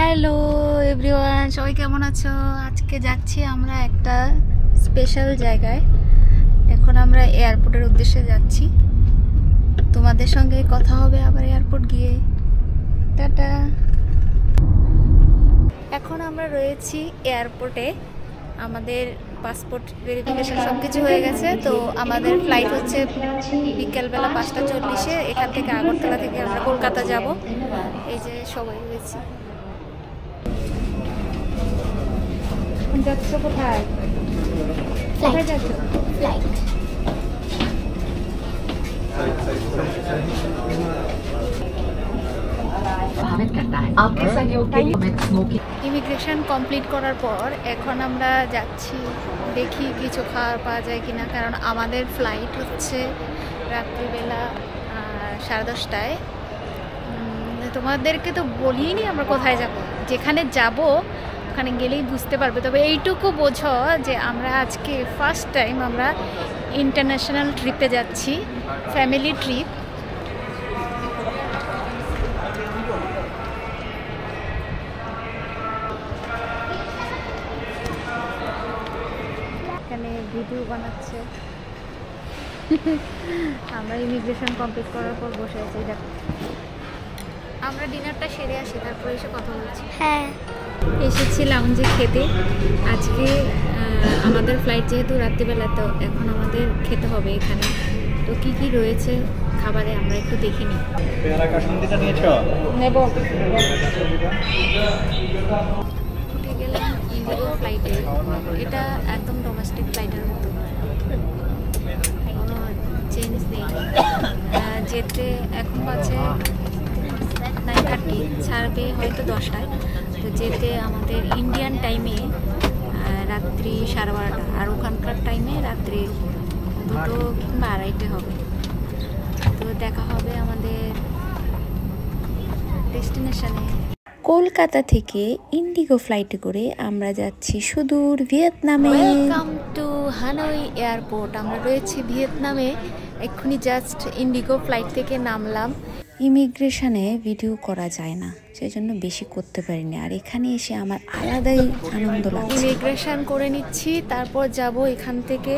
Hello everyone, সবাই কেমন আছো? আজকে যাচ্ছি আমরা একটা স্পেশাল জায়গায়। এখন আমরা এয়ারপোর্টের উদ্দেশ্যে যাচ্ছি। তোমাদের সঙ্গে কথা হবে আবার এয়ারপোর্ট গিয়ে। টাটা। এখন আমরা রয়েছি এয়ারপোর্টে। আমাদের পাসপোর্ট ভেরিফিকেশন সব কিছু হয়ে গেছে। তো আমাদের ফ্লাইট হচ্ছে বিকেলবেলা 5:40-এ। এখান থেকে আগরতলা থেকে আমরা কলকাতা যাব। এই যে সবাই রয়েছি। যাচ্ছ কোথায়? কোথায় যাচ্ছ? ফ্লাইট। ইমিগ্রেশন কমপ্লিট করার পর এখন আমরা যাচ্ছি, দেখি কিছু খাওয়ার পাওয়া যায় কিনা, কারণ আমাদের ফ্লাইট হচ্ছে রাত্রিবেলা 10:30টায়। তোমাদেরকে তো বলিনি আমরা কোথায় যাব। যেখানে যাব ওখানে গেলেই বুঝতে পারবে। তবে এইটুকু বোঝো যে আমরা আজকে ফার্স্ট টাইম আমরা ইন্টারন্যাশনাল ট্রিপে যাচ্ছি, ফ্যামিলি ট্রিপ। এখানে ভিডিও বানাচ্ছে। আমরা ইমিগ্রেশন কমপ্লিট করার পর বসে আছি। দেখো, আমরা ডিনারটা সেরে আসি, তারপরে এসে কথা বলছি। হ্যাঁ, এসেছি লাউঞ্জে খেতে। আজকে আমাদের ফ্লাইট যেহেতু রাত্রিবেলা, তো এখন আমাদের খেতে হবে এখানে। তো কি কি রয়েছে খাবারে আমরা একটু দেখে নিই। নেব। উঠে গেলাম ইন্ডিগো ফ্লাইটে। এটা একদম ডোমেস্টিক ফ্লাইটের মতো, কোনো চেঞ্জ নেই। যেতে এখন বাজে 9:30, ছাড়বে হয়তো 10টায়। তো যেতে আমাদের ইন্ডিয়ান টাইমে রাত্রি 12:30, আর ওখানকার টাইমে রাত্রি 2 কিংবা 2:30 হবে। তো দেখা হবে আমাদের ডেস্টিনেশনে। কলকাতা থেকে ইন্ডিগো ফ্লাইটে করে আমরা যাচ্ছি সুদূর ভিয়েতনামে। Welcome to Hanoi airport. আমরা রয়েছি ভিয়েতনামে। এক্ষুনি জাস্ট ইন্ডিগো ফ্লাইট থেকে নামলাম। ইমিগ্রেশনে ভিডিও করা যায় না, সেই জন্য বেশি করতে পারিনি। আর এখানে এসে আমার আলাদাই আনন্দ লাগছে। ইমিগ্রেশন করে নিচ্ছি, তারপর যাব এখান থেকে।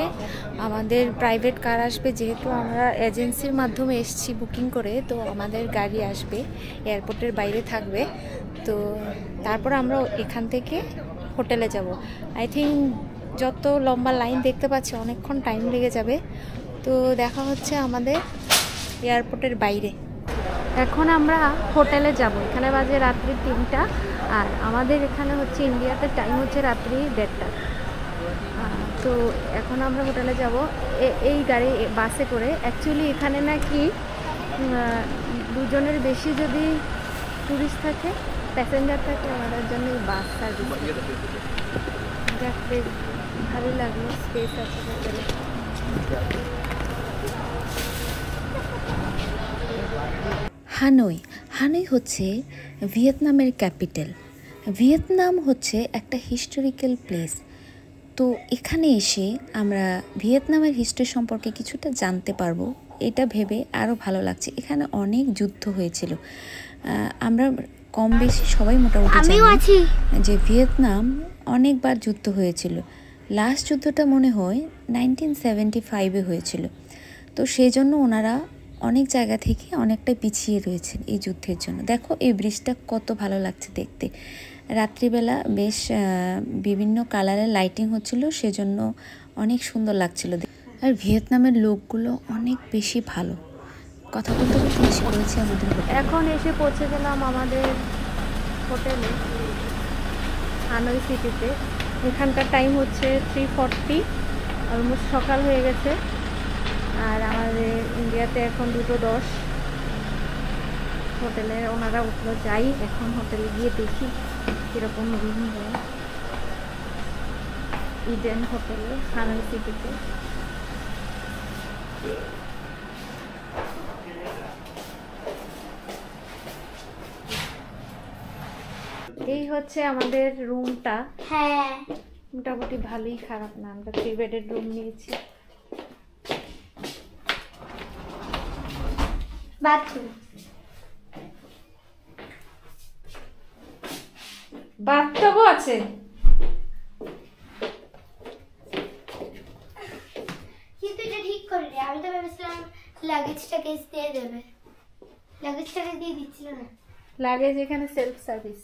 আমাদের প্রাইভেট কার আসবে, যেহেতু আমরা এজেন্সির মাধ্যমে এসেছি বুকিং করে। তো আমাদের গাড়ি আসবে, এয়ারপোর্টের বাইরে থাকবে। তো তারপর আমরা এখান থেকে হোটেলে যাব। আই থিঙ্ক যত লম্বা লাইন দেখতে পাচ্ছি অনেকক্ষণ টাইম লেগে যাবে। তো দেখা হচ্ছে আমাদের এয়ারপোর্টের বাইরে। এখন আমরা হোটেলে যাব। এখানে বাজে রাত্রি 3টা, আর আমাদের এখানে হচ্ছে ইন্ডিয়াতে টাইম হচ্ছে রাত্রি 1:30টা। তো এখন আমরা হোটেলে যাব এই গাড়ি বাসে করে। অ্যাকচুয়ালি এখানে নাকি 2জনের বেশি যদি ট্যুরিস্ট থাকে, প্যাসেঞ্জার থাকে, আমাদের জন্য এই বাস সার্ভিস। দেখতে ভালো লাগলো, স্পেস আছে হোটেলে। হানয়। হানয় হচ্ছে ভিয়েতনামের ক্যাপিটাল। ভিয়েতনাম হচ্ছে একটা হিস্টোরিক্যাল প্লেস। তো এখানে এসে আমরা ভিয়েতনামের হিস্ট্রি সম্পর্কে কিছুটা জানতে পারবো, এটা ভেবে আরও ভালো লাগছে। এখানে অনেক যুদ্ধ হয়েছিল। আমরা কম বেশি সবাই মোটামুটি জানি যে ভিয়েতনাম অনেকবার যুদ্ধ হয়েছিল। লাস্ট যুদ্ধটা মনে হয় 1975-এ হয়েছিল। তো সেই জন্য ওনারা অনেক জায়গা থেকে অনেকটা পিছিয়ে রয়েছেন এই যুদ্ধের জন্য। দেখো এই ব্রিজটা কত ভালো লাগছে দেখতে। রাত্রিবেলা বেশ বিভিন্ন কালারের লাইটিং হচ্ছিল, সেজন্য অনেক সুন্দর লাগছিল। আর ভিয়েতনামের লোকগুলো অনেক বেশি ভালো, কথা বলতে বলতে বেশি করেছে আমাদের। এখন এসে পৌঁছে গেলাম আমাদের হোটেলে হানয় সিটিতে। এখানকার টাইম হচ্ছে 3:40, অলমোস্ট সকাল হয়ে গেছে। আর আমাদের ইন্ডিয়াতে এখন 2:10। হোটেলে ওনারা উঠলো, যাই এখন হোটেলে গিয়ে দেখি কীরকম রুম দেয় ইডেন হোটেলে হানয় সিটিতে। এই হচ্ছে আমাদের রুমটা। হ্যাঁ, মোটামুটি ভালোই, খারাপ না। আমরা 3 বেডের রুম নিয়েছি। বাথরুম বাথটাবও আছে। কিন্তু এটা ঠিক করে রে, আমি তো ভেবেছিলাম লাগেজ টাকেজ দিয়ে দেবে, লাগেজ টাকেজ দিয়ে দিচ্ছিল না। লাগেজ এখানে সেলফ সার্ভিস।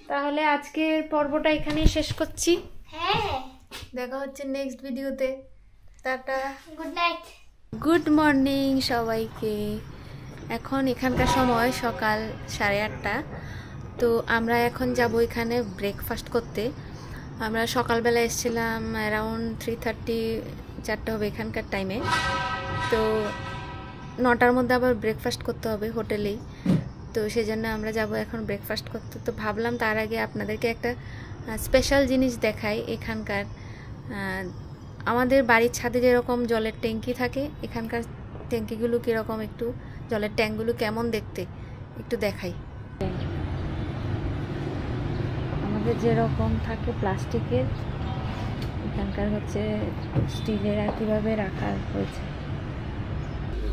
তাহলে আজকের পর্বটা এখানেই শেষ করছি। হ্যাঁ, দেখা হচ্ছে নেক্সট ভিডিওতে। Tata, good night, good morning সবাইকে। এখন এখানকার সময় সকাল 8:30। তো আমরা এখন যাব এখানে ব্রেকফাস্ট করতে। আমরা সকালবেলা এসেছিলাম অ্যারাউন্ড 3:30, 4টা হবে এখানকার টাইমে। তো 9টার মধ্যে আবার ব্রেকফাস্ট করতে হবে হোটেলেই। তো সেই জন্য আমরা যাব এখন ব্রেকফাস্ট করতে। তো ভাবলাম তার আগে আপনাদেরকে একটা স্পেশাল জিনিস দেখাই এখানকার। আমাদের বাড়ির ছাদে যেরকম জলের ট্যাঙ্কি থাকে, এখানকার ট্যাঙ্কিগুলো কীরকম, একটু জলের ট্যাঙ্কগুলো কেমন দেখতে একটু দেখাই। আমাদের যেরকম থাকে প্লাস্টিকের, এখানকার হচ্ছে স্টিলের। আর কীভাবে রাখা হয়েছে।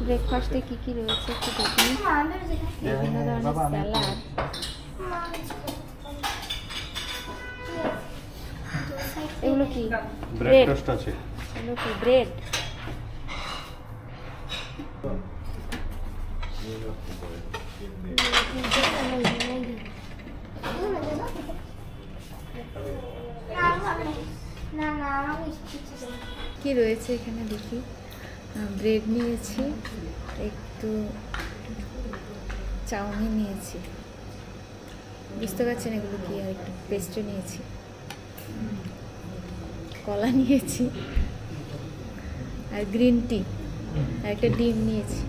ব্রেকফাস্টে কী কী রয়েছে একটু দেখুন। বিভিন্ন ধরনের স্যালাড, এগুলো কি ব্রেড আছে, এগুলো কি ব্রেড। কি রয়েছে এখানে দেখি। ব্রেড নিয়েছি, একটু চাউমিন নিয়েছি, বুঝতে পারছেন এগুলো কি, আর একটু পেস্ট্রি নিয়েছি, কলা নিয়েছি, আর গ্রিন টি, আর একটা ডিম নিয়েছি।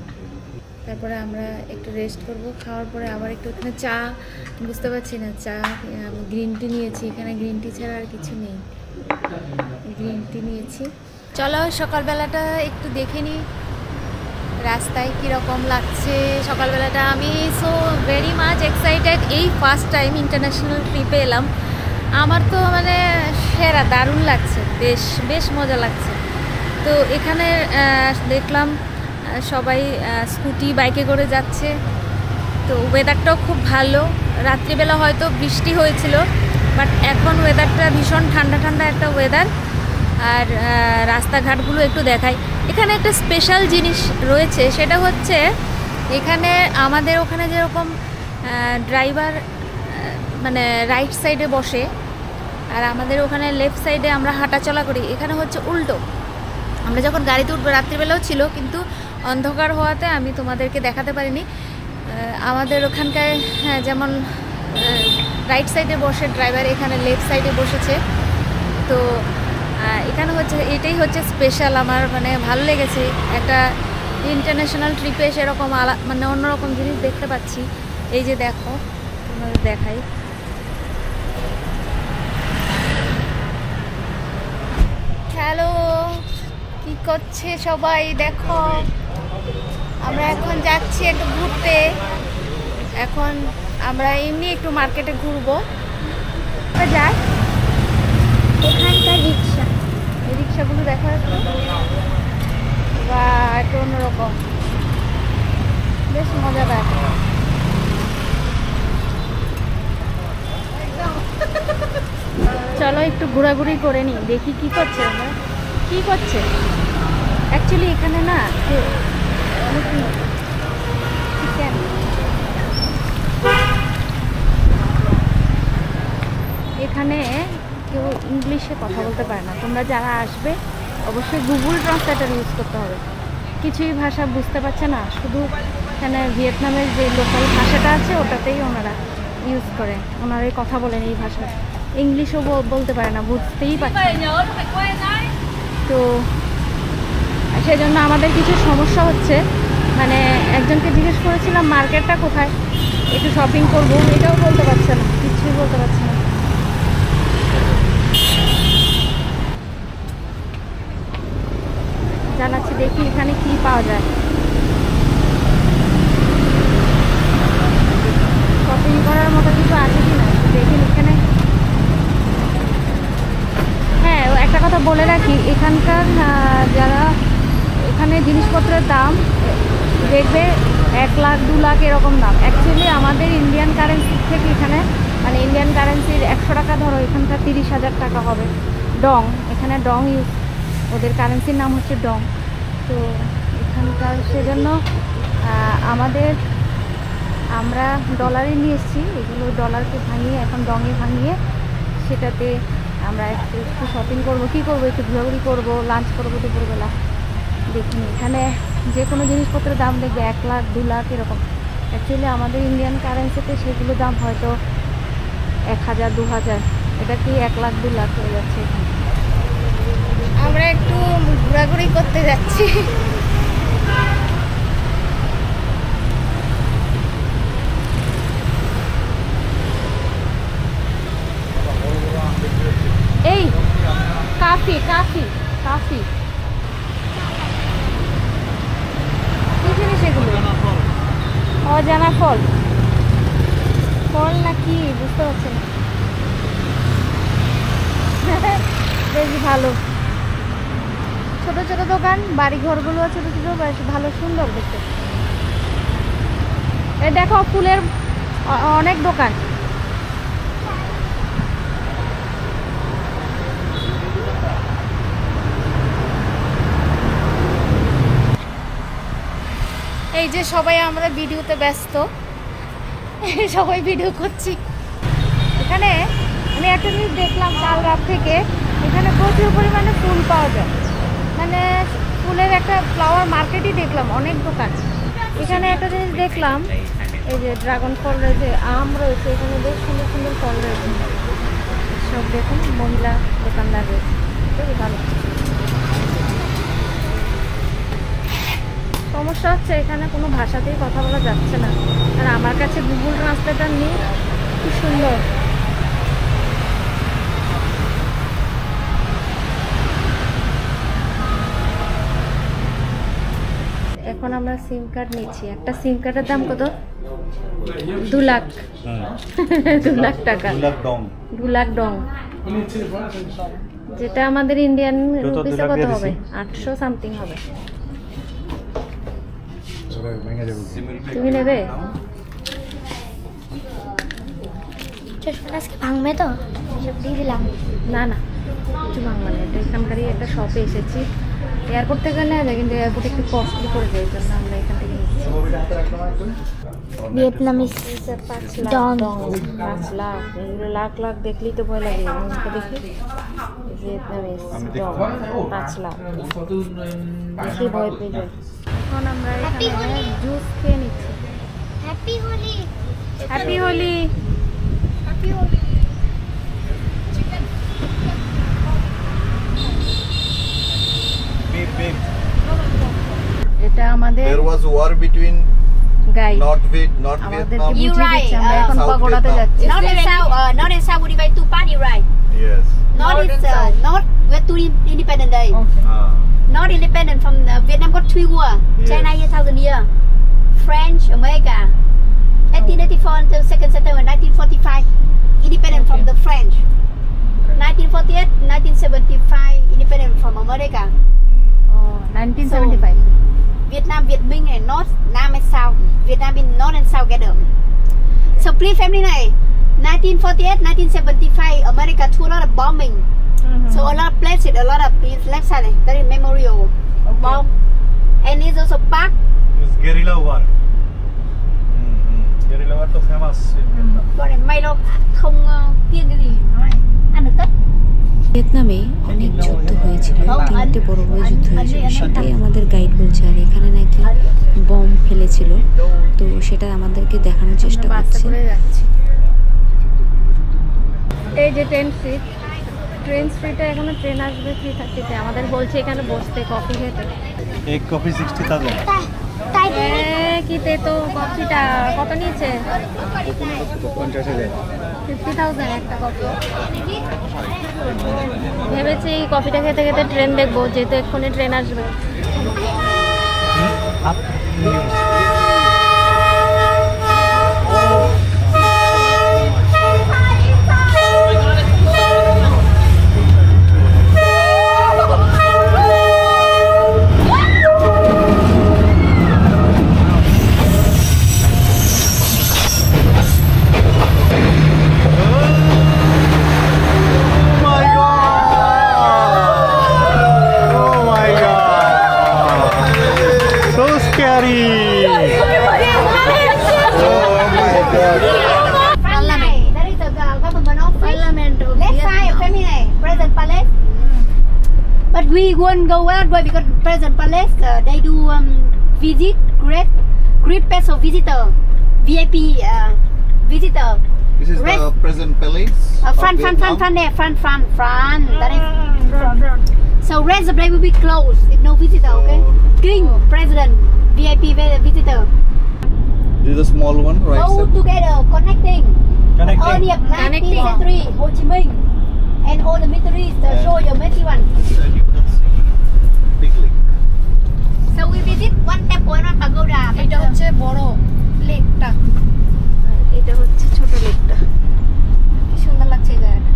তারপরে আমরা একটু রেস্ট করব। খাওয়ার পরে আবার একটু এখানে চা, বুঝতে পারছি না চা, গ্রিন টি নিয়েছি। এখানে গ্রিন টি ছাড়া আর কিছু নেই, গ্রিন টি নিয়েছি। চলো সকালবেলাটা একটু দেখে নিই রাস্তায় কীরকম লাগছে সকালবেলাটা। আমি সো ভেরি মাচ এক্সাইটেড। এই ফার্স্ট টাইম ইন্টারন্যাশনাল ট্রিপে এলাম। আমার তো মানে সেরা, দারুণ লাগছে, বেশ বেশ মজা লাগছে। তো এখানে দেখলাম সবাই স্কুটি বাইকে করে যাচ্ছে। তো ওয়েদারটাও খুব ভালো। রাত্রিবেলা হয়তো বৃষ্টি হয়েছিল, বাট এখন ওয়েদারটা ভীষণ ঠান্ডা ঠান্ডা একটা ওয়েদার। আর রাস্তাঘাটগুলো একটু দেখাই। এখানে একটা স্পেশাল জিনিস রয়েছে, সেটা হচ্ছে এখানে আমাদের ওখানে যেরকম ড্রাইভার মানে রাইট সাইডে বসে, আর আমাদের ওখানে লেফট সাইডে আমরা হাঁটাচলা করি। এখানে হচ্ছে উল্টো। আমরা যখন গাড়িতে উঠবো, রাত্রিবেলাও ছিল কিন্তু অন্ধকার হওয়াতে আমি তোমাদেরকে দেখাতে পারিনি। আমাদের ওখানকার যেমন রাইট সাইডে বসে ড্রাইভার, এখানে লেফট সাইডে বসেছে। তো এখানে হচ্ছে এটাই হচ্ছে স্পেশাল। আমার মানে ভালো লেগেছে। একটা ইন্টারন্যাশনাল ট্রিপে সেরকম মানে অন্যরকম জিনিস দেখতে পাচ্ছি। এই যে দেখো, তোমাদের দেখাই। হ্যালো, কি করছে সবাই দেখো। আমরা এখন যাচ্ছি একটু ঘুরতে। এখন আমরা এমনি একটু মার্কেটে ঘুরবো। যাই এখানকার রিক্সা, এই রিক্সাগুলো দেখা যাচ্ছে, বা একটু অন্যরকম, বেশ মজাদার। চলো একটু ঘোরাঘুরি করে নিই, দেখি কি করছে আমরা, কি করছে। অ্যাকচুয়ালি এখানে না এখানে কেউ ইংলিশে কথা বলতে পারে না। তোমরা যারা আসবে অবশ্যই গুগল ট্রান্সলেটর ইউজ করতে হবে। কিছুই ভাষা বুঝতে পারছে না, শুধু এখানে ভিয়েতনামের যে লোকাল ভাষাটা আছে ওটাতেই ওনারা ইউজ করে, ওনারাই কথা বলেন এই ভাষা। ইংলিশও বলতে পারে না, বুঝতেই পারছে না। তো সেই জন্য আমাদের কিছু সমস্যা হচ্ছে। মানে একজনকে জিজ্ঞেস করেছিলাম মার্কেটটা কোথায়, একটু শপিং করবো, এটাও বলতে পারছে না, কিছুই বলতে পারছে না। জানাচ্ছি, দেখি এখানে কি পাওয়া যায়। শপিং করার মতো কিছু আছে কি না দেখি এখানে। হ্যাঁ, একটা কথা বলে রাখি, এখানকার যারা এখানে জিনিসপত্রের দাম দেখবে 1 লাখ 2 লাখ এরকম দাম। অ্যাকচুয়ালি আমাদের ইন্ডিয়ান কারেন্সি থেকে এখানে ইন্ডিয়ান কারেন্সির 100 টাকা ধরো, এখানকার 30,000 টাকা হবে। ডং, এখানে ডং ইউজ, ওদের কারেন্সির নাম হচ্ছে ডং। তো এখানকার সেজন্য আমরা ডলারে নিয়ে এসেছি, এগুলো ডলারকে ভাঙিয়ে এখন ডঙে ভাঙিয়ে সেটাতে আমরা একটু শপিং করবো, কী করবো, একটু ঘোরাঘুরি করবো, লাঞ্চ করবো দুপুরবেলা। দেখিনি এখানে যে কোনো জিনিসপত্রের দাম দেখবে 1 লাখ 2 লাখ এরকম। অ্যাকচুয়ালি আমাদের ইন্ডিয়ান কারেন্সিতে সেগুলো দাম হয়তো 1000 2000, এটা কি 1 লাখ 2 লাখ হয়ে যাচ্ছে এখানে। আমরা একটু ঘোরাঘুরি করতে যাচ্ছি। এই কাফি কাফি কাফি কি জিনিস এগুলো? অজানা ফল, ফল না কি বুঝতে পারছি না। বেশ ভালো, ছোট ছোট দোকান, বাড়ি ঘরগুলো ছোট ছোট, বেশ ভালো সুন্দর দেখতে। এই দেখো ফুলের অনেক দোকান। এই যে সবাই আমরা ভিডিওতে ব্যস্ত, সবাই ভিডিও করছি। এখানে আমি একটা জিনিস দেখলাম কাল রাত থেকে, এখানে প্রচুর পরিমাণে ফুল পাওয়া যায়, মানে ফুলের একটা ফ্লাওয়ার মার্কেটই দেখলাম, অনেক দোকান। এখানে একটা জিনিস দেখলাম, এই যে ড্রাগন ফল রয়েছে, আম রয়েছে, এখানে বেশ সুন্দর সুন্দর ফল রয়েছে। সব দেখুন মহিলা দোকানদার রয়েছে, খুবই ভালো। সমস্যা হচ্ছে এখানে কোনো ভাষাতেই কথা বলা যাচ্ছে না, আর আমার কাছে গুগল ট্রান্সলেটর নেই। কি সুন্দর, এখন আমরা সিম কার্ড নিচ্ছি। একটা সিম কার্ডের দাম কত? 2 লাখ 2 লাখ টাকা, 2 লাখ ডং, যেটা আমাদের ইন্ডিয়ান রুপিসে কত হবে? 800 সামথিং হবে। তুমি নেবে? ভাঙবে তো, সব দিয়ে দিলাম। না না, কিছু ভাঙবে না, এটা এখানকারই একটা শপে এসেছি। এয়ারপোর্ট থেকে নেওয়া যায়, কিন্তু এয়ারপোর্ট একটু কস্টলি করে যায়, জন্য আমরা এখান থেকে নিচ্ছি। ভিয়েতনামিজ 5 লাখ, এগুলো লাখ লাখ দেখলেই তো ভয় লাগে। আমাকে দেখি ভিয়েতনামিজ 5 লাখ দেখি ভয় পেয়ে যায়। এখন আমরা এখানে জুস খেয়ে নিচ্ছি। Happy Holi, happy Holi. Happy Holi. এটা আমাদের There was war between গাইড, North Vietnam. আমাদেরকে You বুঝিয়ে right, দিচ্ছে। আমরা এখন South পাগোড়াতে Vietnam. যাচ্ছি। North and South would divide two party, right? Yes. North is North with two independent day. Ah. North independent from Vietnam got 3 war. Yes. China 1,000 year. French, America. 1884 until 2nd September 1945. Independent from the French. 1948, 1975. Independent from America. 1975 Vietnam, Việt Minh and North, Nam and South. Vietnam in North and South together. So please family này, 1948, 1975, America do a lot of bombing. So a lot of places, a lot of left side, that is memorial bomb. And it's also park. It's guerrilla war. Guerrilla war तो famous in Vietnam. Bọn này may đâu không kiêng cái gì, nói ăn được tất. ভিয়েতনামে অনেক যুদ্ধ হয়েছিল, 3টে বড় বড় যুদ্ধ হয়েছিল, সেটাই আমাদের গাইড বলছে। আর এখানে নাকি বম ফেলেছিল, তো সেটা আমাদেরকে দেখানোর চেষ্টা বাসে করছে। করে যাচ্ছি। এই যে ট্রেন স্ট্রিটে এখনো ট্রেন আসবে 3:30-তে। আমাদের বলছে এখানে বসতে, কফি খেতে। एक कॉफी 60,000. কি তো কফিটা কত নিয়েছে? 50,000. 50,000 একটা কফি। ভেবেছি এই কফিটা খেতে খেতে ট্রেন দেখবো, যেহেতু এক্ষুনি ট্রেন আসবে। Parliament. That is the government office. Parliament of Left side of family, President Palace. But we won't go that way because President Palace they do visit great special visitor, VIP visitor. This is the President Palace. Front there, front. That is front. So rest of the day will be closed if no visitor. Okay. King President VIP visitor. This is a small one, right? All together, connecting. Connecting. All the 19th century, Ho Chi Minh, and all the Middle East. Show your Messi one. Big lake. So we visit one temple and one pagoda. এটা হচ্ছে বড় লেকটা, এটা হচ্ছে ছোট লেকটা। কি সুন্দর লাগছে এই জায়গাটা।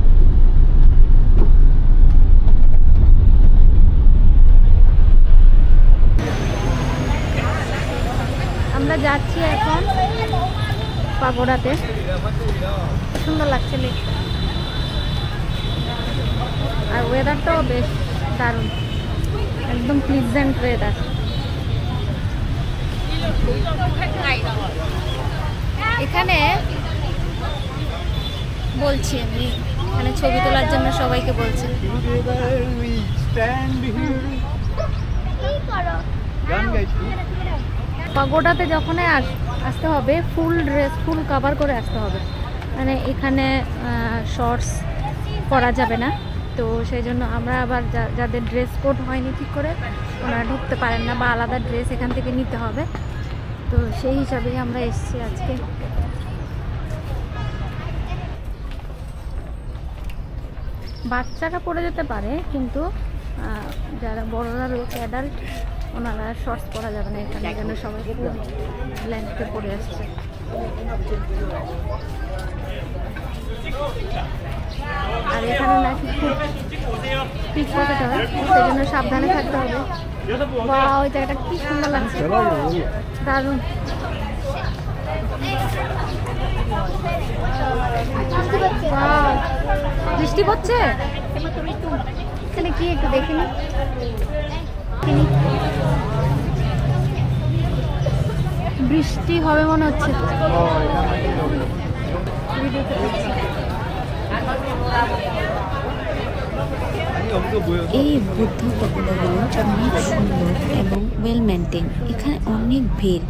আমরা যাচ্ছি এখন পাগোড়াতে, সুন্দর লাগছে লেকটা, আর ওয়েদারটাও বেশ দারুণ, একদম প্লিজেন্ট ওয়েদার। এখানে বলছি আমি, এখানে ছবি তোলার জন্য সবাইকে বলছি। পাগোডাতে যখন আসতে হবে ফুল ড্রেস, ফুল কভার করে আসতে হবে, মানে এখানে শর্টস পরা যাবে না। তো সেই জন্য আমরা আবার যাদের ড্রেস কোড হয়নি ঠিক করে ওনারা ঢুকতে পারেন না, বা আলাদা ড্রেস এখান থেকে নিতে হবে। তো সেই হিসাবেই আমরা এসেছি আজকে। বাচ্চারা পরে যেতে পারে, কিন্তু যারা বড়রা রয়েছে অ্যাডাল্ট, ওনারা শর্টস পরা যাবে না এখানে, যেন সবাই লেন্থে পরে আসছে। আর এখানে নাকি খুব পিক পকেট হয়, সেই জন্য সাবধানে থাকতে হবে। বা ওই জায়গাটা কি সুন্দর লাগছে, দারুণ। বৃষ্টি পড়ছে এখানে, কি একটু দেখিনি, বৃষ্টি হবে মনে হচ্ছে। এই বুদ্ধ পাগোড়াগুলো অনেক সুন্দর এবং ওয়েল মেনটেন। এখানে অনেক ভিড়,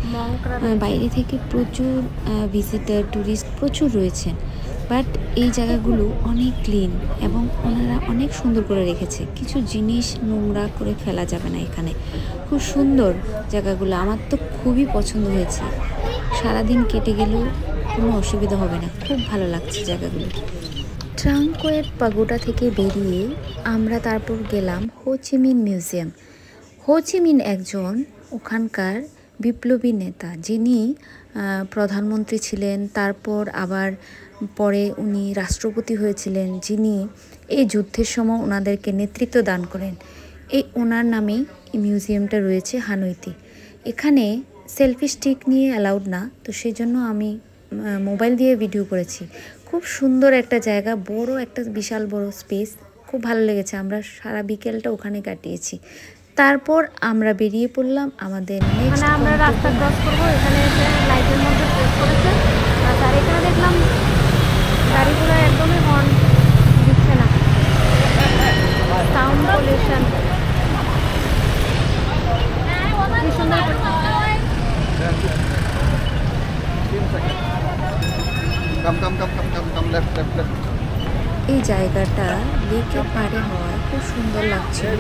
বাইরে থেকে প্রচুর ভিজিটার, ট্যুরিস্ট প্রচুর রয়েছেন। বাট এই জায়গাগুলো অনেক ক্লিন এবং ওনারা অনেক সুন্দর করে রেখেছে। কিছু জিনিস নোংরা করে ফেলা যাবে না এখানে। খুব সুন্দর জায়গাগুলো, আমার তো খুবই পছন্দ হয়েছে। সারাদিন কেটে গেলেও কোনো অসুবিধা হবে না, খুব ভালো লাগছে জায়গাগুলো। ট্রাং কোয়েট পাগোডা থেকে বেরিয়ে আমরা তারপর গেলাম হো চি মিন মিউজিয়াম। হো চি মিন একজন ওখানকার বিপ্লবী নেতা, যিনি প্রধানমন্ত্রী ছিলেন, তারপর আবার পরে উনি রাষ্ট্রপতি হয়েছিলেন, যিনি এই যুদ্ধের সময় ওনাদেরকে নেতৃত্ব দান করেন। এই ওনার নামেই এই মিউজিয়ামটা রয়েছে হানইতে। এখানে সেলফি স্টিক নিয়ে অ্যালাউড না, তো সেই জন্য আমি মোবাইল দিয়ে ভিডিও করেছি। খুব সুন্দর একটা জায়গা, বড় একটা বিশাল বড় স্পেস, খুব ভালো লেগেছে। আমরা সারা বিকেলটা ওখানে কাটিয়েছি। তারপর আমরা বেরিয়ে পড়লাম আমাদের নেক্সট। আমরা রাস্তা ক্রস করবো, এখানে এসে লাইটের মধ্যে ক্রস করেছে, আর এখানে দেখলাম গাড়িগুলো একদমই হর্ন দিচ্ছে না, সাউন্ড পলিউশন। কি সুন্দর। এই জায়গাটা লেকের পাড়ে হওয়ায় খুব সুন্দর লাগছিল।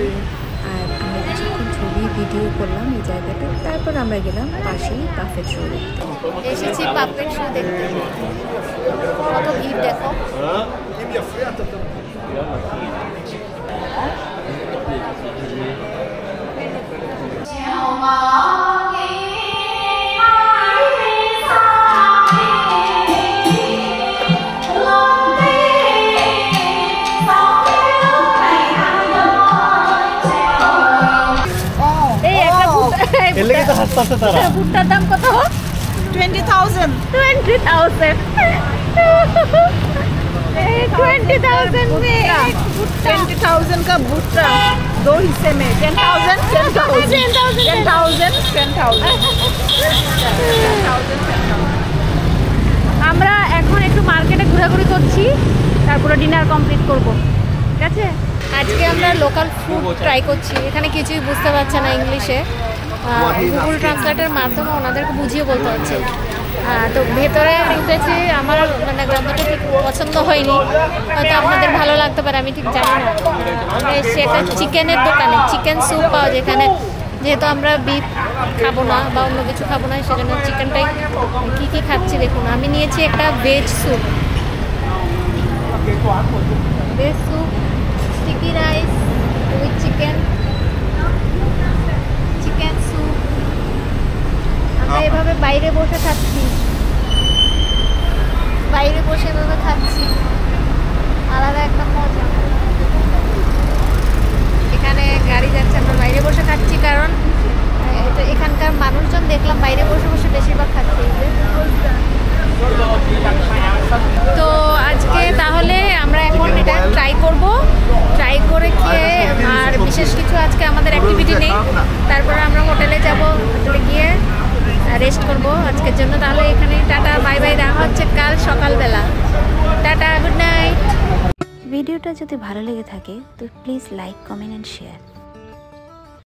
আর আমরা কিছুক্ষণ ছবি ভিডিও করলাম এই জায়গাটা। তারপর আমরা গেলাম পাশেই পাপেট শো দেখতে। এসেছি পাপেট শো দেখতে, কত ভিড় দেখো। ভুট্টার দাম কত? 20,000. 20,000 20,000 का भुट्टा, दो हिस्से में 10,000, 10,000, 10,000, 10,000. পুরো ডিনার কমপ্লিট করব, ঠিক আছে? আজকে আমরা লোকাল ফুড ট্রাই করছি। এখানে কিছুই বুঝতে পারছে না ইংলিশে, গুগল ট্রান্সলেটের মাধ্যমে ওনাদেরকে বুঝিয়ে বলতে হচ্ছে। তো ভেতরে ঢুকেছি, আমার মানে গন্ধটা ঠিক পছন্দ হয়নি, হয়তো আপনাদের ভালো লাগতে পারে, আমি ঠিক জানি না। আমরা এসেছি একটা চিকেনের দোকানে, চিকেন স্যুপ পাওয়া যায় এখানে। যেহেতু আমরা বিফ খাবো না বা অন্য কিছু খাবো না, সেজন্য চিকেনটাই কী কী খাচ্ছি দেখুন। আমি নিয়েছি একটা veg soup, veg soup, sticky rice with chicken, chicken soup. আমরা এভাবে বাইরে বসে খাচ্ছি, বাইরে বসে এভাবে খাচ্ছি, আলাদা একটা মজা। এখানে গাড়ি যাচ্ছে, আমরা বাইরে বসে খাচ্ছি, কারণ এখানকার মানুষজন দেখলাম বাইরে বসে বসে বেশিরভাগ খাচ্ছে। তো আজকে তাহলে আমরা এখন এটা ট্রাই করব, ট্রাই করে খেয়ে, আর বিশেষ কিছু আজকে আমাদের অ্যাক্টিভিটি নেই, তারপরে আমরা হোটেলে যাব, হোটেলে গিয়ে রেস্ট করব আজকের জন্য। তাহলে এখানেই টাটা, বাই বাই, দেখা হচ্ছে কাল সকালবেলা। Tata, good night. ভিডিওটা যদি ভালো লেগে থাকে তো please like, comment and share.